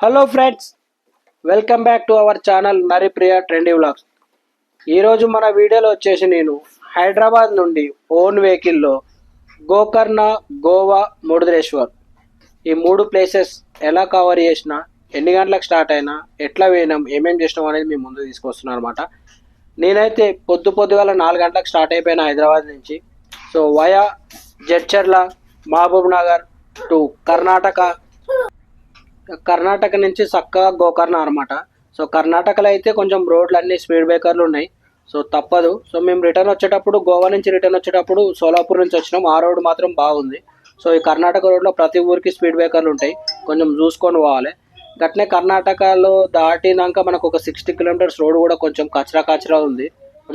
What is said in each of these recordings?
Hello friends, welcome back to our channel Naripriya trendy vlogs. ఈరోజు మన వీడియోలో వచ్చేసి నేను హైదరాబాద్ నుండి ఓన్ వెహికల్లో గోకర్ణ, గోవా, మురుదేశ్వర్ ఈ మూడు ప్లేసెస్ ఎలా కవర్ చేసినా, ఎన్ని గంటలకు స్టార్ట్ అయినా, ఎట్లా పోయినాం, ఏమేమి చేసినాం అనేది మీ ముందు తీసుకొస్తున్నాను అనమాట. నేనైతే పొద్దుగాల 4 గంటలకు స్టార్ట్ అయిపోయిన హైదరాబాద్ నుంచి. So via Jadcherla, Mahabubnagar to Karnataka నుంచి చక్కగా గోకర్ణ అనమాట. సో కర్ణాటకలో అయితే కొంచెం రోడ్లు అన్ని స్పీడ్ బ్రేకర్లు ఉన్నాయి. సో తప్పదు. సో మేము రిటర్న్ వచ్చేటప్పుడు, గోవా నుంచి రిటర్న్ వచ్చేటప్పుడు సోలాపూర్ నుంచి వచ్చినాం. ఆ రోడ్ మాత్రం బాగుంది. సో ఈ కర్ణాటక రోడ్లో ప్రతి ఊరికి స్పీడ్ బ్రేకర్లు ఉంటాయి, కొంచెం చూసుకొని పోవాలి. గట్నే కర్ణాటకలో దాటినాక మనకు ఒక 60 కిలోమీటర్స్ రోడ్ కూడా కొంచెం కచరా ఉంది.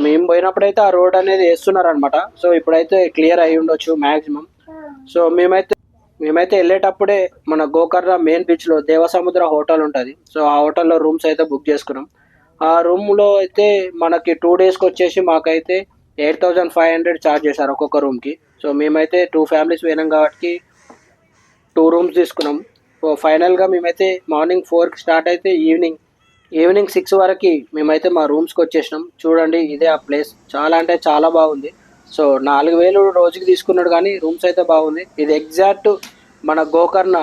మేము పోయినప్పుడైతే ఆ రోడ్ అనేది వేస్తున్నారు అనమాట. సో ఇప్పుడైతే క్లియర్ అయి ఉండొచ్చు మ్యాక్సిమం. సో మేమైతే వెళ్ళేటప్పుడే మన గోకర్ణ మెయిన్ బీచ్లో దేవసముద్ర హోటల్ ఉంటుంది. సో ఆ హోటల్లో రూమ్స్ అయితే బుక్ చేసుకున్నాం. ఆ రూమ్లో అయితే మనకి 2 డేస్కి వచ్చేసి మాకైతే 8,500 ఛార్జ్ చేశారు ఒక్కొక్క రూమ్కి. సో మేమైతే 2 ఫ్యామిలీస్ పోయినాం కాబట్టి 2 రూమ్స్ తీసుకున్నాం. సో ఫైనల్గా మేమైతే మార్నింగ్ 4కి స్టార్ట్ అయితే ఈవినింగ్ 6 వరకు మేమైతే మా రూమ్స్కి వచ్చేసినాం. చూడండి, ఇదే ఆ ప్లేస్. చాలా అంటే చాలా బాగుంది. సో 4,000 రోజుకి తీసుకున్నాడు, కానీ రూమ్స్ అయితే బాగుంది. ఇది ఎగ్జాక్ట్ మన గోకర్ణ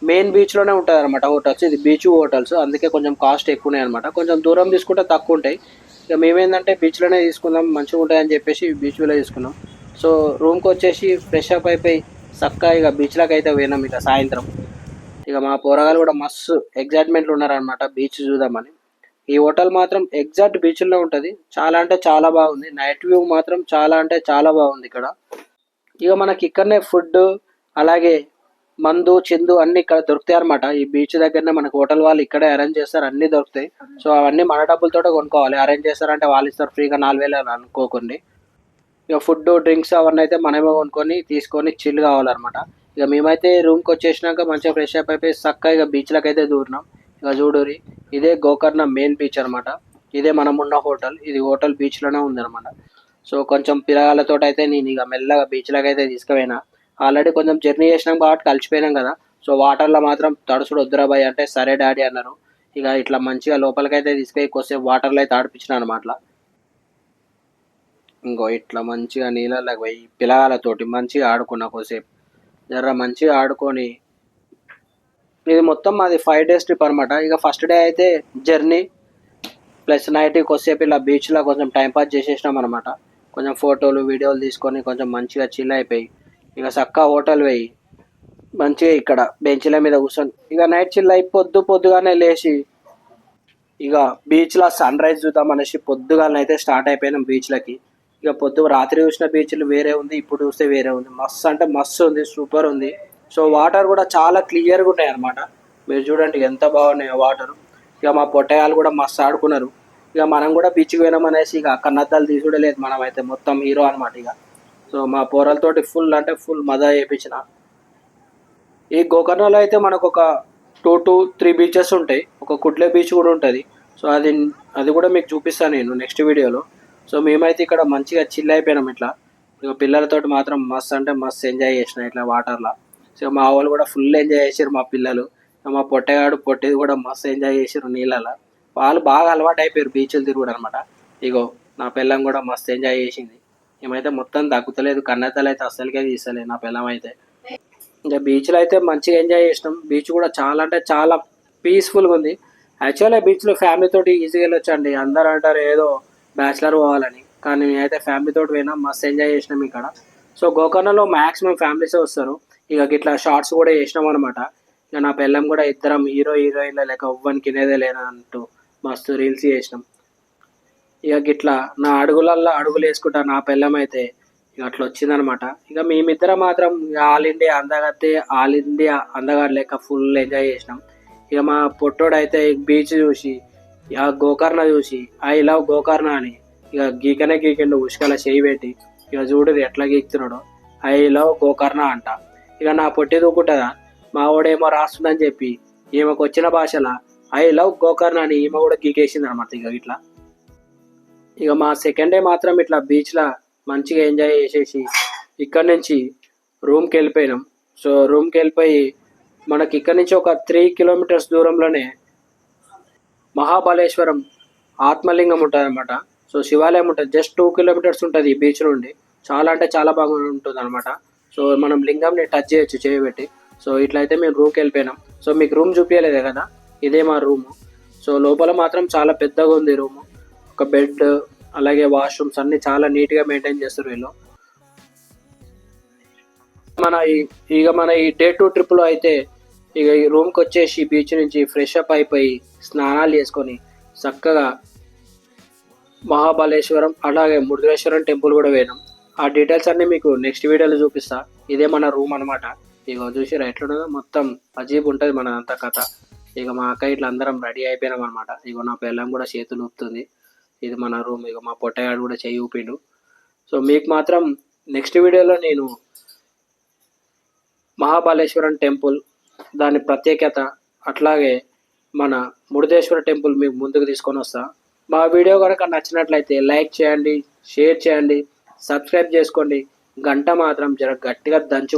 మెయిన్ బీచ్లోనే ఉంటుంది అనమాట హోటల్స్. ఇది బీచ్ హోటల్స్, అందుకే కొంచెం కాస్ట్ ఎక్కువనే అనమాట. కొంచెం దూరం తీసుకుంటే తక్కువ ఉంటాయి. ఇక మేమేంటంటే బీచ్లోనే తీసుకుందాం, మంచిగా ఉంటాయని చెప్పేసి బీచ్లో తీసుకున్నాం. సో రూమ్కి వచ్చేసి ఫ్రెష్ అప్ అయిపోయి చక్కగా ఇక బీచ్లోకి అయితే పోయినాం. ఇక సాయంత్రం ఇక మా పోరగాలు కూడా మస్తు ఎగ్జైట్మెంట్లు ఉన్నారనమాట బీచ్ చూద్దామని. ఈ హోటల్ మాత్రం ఎగ్జాక్ట్ బీచ్లో ఉంటుంది. చాలా అంటే చాలా బాగుంది. నైట్ వ్యూ మాత్రం చాలా అంటే చాలా బాగుంది ఇక్కడ. ఇక మనకి ఇక్కడనే ఫుడ్, అలాగే మందు, చిందు అన్ని ఇక్కడ దొరుకుతాయి అనమాట. ఈ బీచ్ దగ్గరనే మనకు హోటల్ వాళ్ళు ఇక్కడే అరేంజ్ చేస్తారు, అన్ని దొరుకుతాయి. సో అవన్నీ మన డబ్బులతో కొనుక్కోవాలి. అరేంజ్ చేస్తారంటే వాళ్ళు ఇస్తారు ఫ్రీగా 4,000 అని అనుకోకండి. ఇక ఫుడ్, డ్రింక్స్ అవన్నీ అయితే మనమే కొనుక్కొని తీసుకొని చిల్ కావాలన్నమాట. ఇక మేమైతే రూమ్కి వచ్చేసినాక మంచిగా ఫ్రెష్ అప్ అయిపోయి చక్కగా ఇక బీచ్లకు అయితే దూరినాం. ఇక చూడురి, ఇదే గోకర్ణ మెయిన్ బీచ్ అనమాట. ఇదే మనం ఉన్న హోటల్. ఇది హోటల్ బీచ్లోనే ఉందన్నమాట. సో కొంచెం పిల్లగాళ్ళతో అయితే నేను ఇక మెల్లగా బీచ్లోకి అయితే తీసుకుపోయినా. ఆల్రెడీ కొంచెం జర్నీ చేసినాం కాబట్టి కలిసిపోయినాం కదా. సో వాటర్లో మాత్రం తడుసుడు వద్దురా బాయ్ అంటే సరే డాడీ అన్నారు. ఇక ఇట్లా మంచిగా లోపలికైతే తీసుకొని కొద్దిసేపు వాటర్లో అయితే ఆడిపించిన అనమాట. ఇంకో ఇట్లా మంచిగా నీళ్ళలోకి పోయి పిల్లగాళ్ళతోటి మంచిగా ఆడుకున్న కొద్దిసేపు. జర్ర మంచిగా ఆడుకొని, ఇది మొత్తం మాది 5 డేస్ ట్రిప్ అనమాట. ఇక ఫస్ట్ డే అయితే జర్నీ ప్లస్ నైట్ కొద్దిసేపు ఇలా బీచ్లో కొంచెం టైంపాస్ చేసేసినాం అనమాట. కొంచెం ఫోటోలు, వీడియోలు తీసుకొని కొంచెం మంచిగా చిల్ అయిపోయి ఇక చక్కగా హోటల్ పోయి మంచిగా ఇక్కడ బెంచ్ల మీద కూర్చొని ఇక నైట్ చిల్ అయి పొద్దుగానే లేచి ఇక బీచ్లో సన్ రైజ్ చూద్దాం అనేసి పొద్దుగానే అయితే స్టార్ట్ అయిపోయినాం బీచ్లకి. ఇక రాత్రి చూసిన బీచ్లు వేరే ఉంది, ఇప్పుడు చూస్తే వేరే ఉంది. మస్తు అంటే మస్తు ఉంది, సూపర్ ఉంది. సో వాటర్ కూడా చాలా క్లియర్గా ఉన్నాయి అనమాట. మీరు చూడండి ఎంత బాగున్నాయో వాటర్. ఇక మా పొట్టయాలు కూడా మస్తు ఆడుకున్నారు. ఇక మనం కూడా బీచ్కి పోయినాం అనేసి ఇక కన్నద్దాలు తీసుడలేదు, మనం అయితే మొత్తం హీరో అనమాట ఇక. సో మా పోరలతోటి ఫుల్ అంటే ఫుల్ మజా చేయించిన. ఈ గోకర్ణలో అయితే మనకు ఒక 2 to 3 బీచెస్ ఉంటాయి. ఒక కుడ్లే బీచ్ కూడా ఉంటుంది. సో అది కూడా మీకు చూపిస్తాను నేను నెక్స్ట్ వీడియోలో. సో మేమైతే ఇక్కడ మంచిగా చిల్ అయిపోయినాం ఇట్లా. ఇక పిల్లలతోటి మాత్రం మస్తు అంటే మస్తు ఎంజాయ్ చేసిన ఇట్లా వాటర్లో. సో మా వాళ్ళు కూడా ఫుల్ ఎంజాయ్ చేసారు మా పిల్లలు. మా పొట్టేది కూడా మస్తు ఎంజాయ్ చేసారు నీళ్ళలో. వాళ్ళు బాగా అలవాటు అయిపోయారు బీచ్లు తిరుగుడు అనమాట. ఇగో నా పిల్లం కూడా మస్తు ఎంజాయ్ చేసింది. ఏమైతే మొత్తం తగ్గుతలేదు, కన్నెత్తలు అయితే అస్సలకే తీస్తలేదు నా పిల్లం అయితే. ఇంకా బీచ్లో అయితే మంచిగా ఎంజాయ్ చేసినాం. బీచ్ కూడా చాలా అంటే చాలా పీస్ఫుల్గా ఉంది. యాక్చువల్గా బీచ్లో ఫ్యామిలీ తోటి ఈజీగా వెళ్ళొచ్చండి. అందరూ అంటారు ఏదో బ్యాచిలర్ పోవాలని, కానీ నేనైతే ఫ్యామిలీ తోటి పోయినా, మస్తు ఎంజాయ్ చేసినాం ఇక్కడ. సో గోకర్ణలో మ్యాక్సిమం ఫ్యామిలీసే వస్తారు. ఇక ఇట్లా షార్ట్స్ కూడా చేసినాం అనమాట. ఇక నా పిల్లం కూడా ఇద్దరం హీరోయిన్ల లెక్క ఎవ్వని కినేదే లేనంటూ మస్తు రీల్స్ చేసినాం. ఇక గిట్లా నా అడుగులల్లో అడుగులు వేసుకుంటా నా పిల్లం అయితే ఇక అట్లా వచ్చిందనమాట. ఇక మేమిద్దరం మాత్రం ఆల్ ఇండియా అందగాడు లెక్క ఫుల్ ఎంజాయ్ చేసినాం. ఇక మా పొట్టోడైతే బీచ్ చూసి, ఇక గోకర్ణ చూసి ఐ లవ్ గోకర్ణ అని ఇక గీకిండు ఉసుకల చేయి పెట్టి. ఇక చూడు ఎట్లా గీకుతున్నాడు, ఐ లవ్ గోకర్ణ అంట. ఇక నా పొట్టి దూకుంటుందా, మా వాడేమో రాస్తుందని చెప్పి ఈమెకు వచ్చిన భాషలో ఐ లవ్ గోకర్ణ అని ఈమె కూడా గీకేసింది అనమాట. ఇక ఇట్లా ఇక మా సెకండ్ డే మాత్రం ఇట్లా బీచ్లో మంచిగా ఎంజాయ్ చేసేసి ఇక్కడ నుంచి రూమ్కి వెళ్ళిపోయినాం. సో రూమ్కి వెళ్ళిపోయి మనకి ఇక్కడ నుంచి ఒక 3 కిలోమీటర్స్ దూరంలోనే మహాబలేశ్వరం ఆత్మలింగం ఉంటుంది అనమాట. సో శివాలయం ఉంటుంది, జస్ట్ 2 కిలోమీటర్స్ ఉంటుంది ఈ బీచ్ నుండి. చాలా అంటే చాలా బాగా ఉంటుంది అనమాట. సో మనం లింగంని టచ్ చేయొచ్చు చేయబెట్టి. సో ఇట్లయితే మేము రూమ్కి వెళ్ళిపోయినాం. సో మీకు రూమ్ చూపించలేదే కదా, ఇదే మా రూము. సో లోపల మాత్రం చాలా పెద్దగా ఉంది రూము. ఒక బెడ్, అలాగే వాష్రూమ్స్ అన్నీ చాలా నీట్గా మెయింటైన్ చేస్తారు వీళ్ళు. మన ఈ డే 2 ట్రిప్లో అయితే ఇక ఈ రూమ్కి వచ్చేసి బీచ్ నుంచి ఫ్రెష్ అప్ అయిపోయి స్నానాలు చేసుకొని చక్కగా మహాబలేశ్వరం అలాగే మురుదేశ్వరం టెంపుల్ కూడా పోయినాం. ఆ డీటెయిల్స్ అన్నీ మీకు నెక్స్ట్ వీడియోలో చూపిస్తా. ఇదే మన రూమ్ అనమాట. ఇక చూసి ఎట్లున్నదో మొత్తం అజీబ్ ఉంటుంది మన అంత కథ. ఇక మా అక్క ఇట్లా అందరం రెడీ అయిపోయినాం అనమాట. ఇక నా పిల్లం కూడా చేతులు ఊపుతుంది. ఇది మన రూమ్. ఇక మా పొట్టగాడు కూడా చెయ్యి ఊపిండు. సో మీకు మాత్రం నెక్స్ట్ వీడియోలో నేను మహాబలేశ్వరం టెంపుల్, దాని ప్రత్యేకత, అట్లాగే మన మురుదేశ్వర టెంపుల్ మీకు ముందుకు తీసుకొని వస్తా. మా వీడియో కనుక నచ్చినట్లయితే లైక్ చేయండి, షేర్ చేయండి, సబ్స్క్రైబ్ చేసుకోండి. గంట మాత్రం జర గట్టిగా దంచు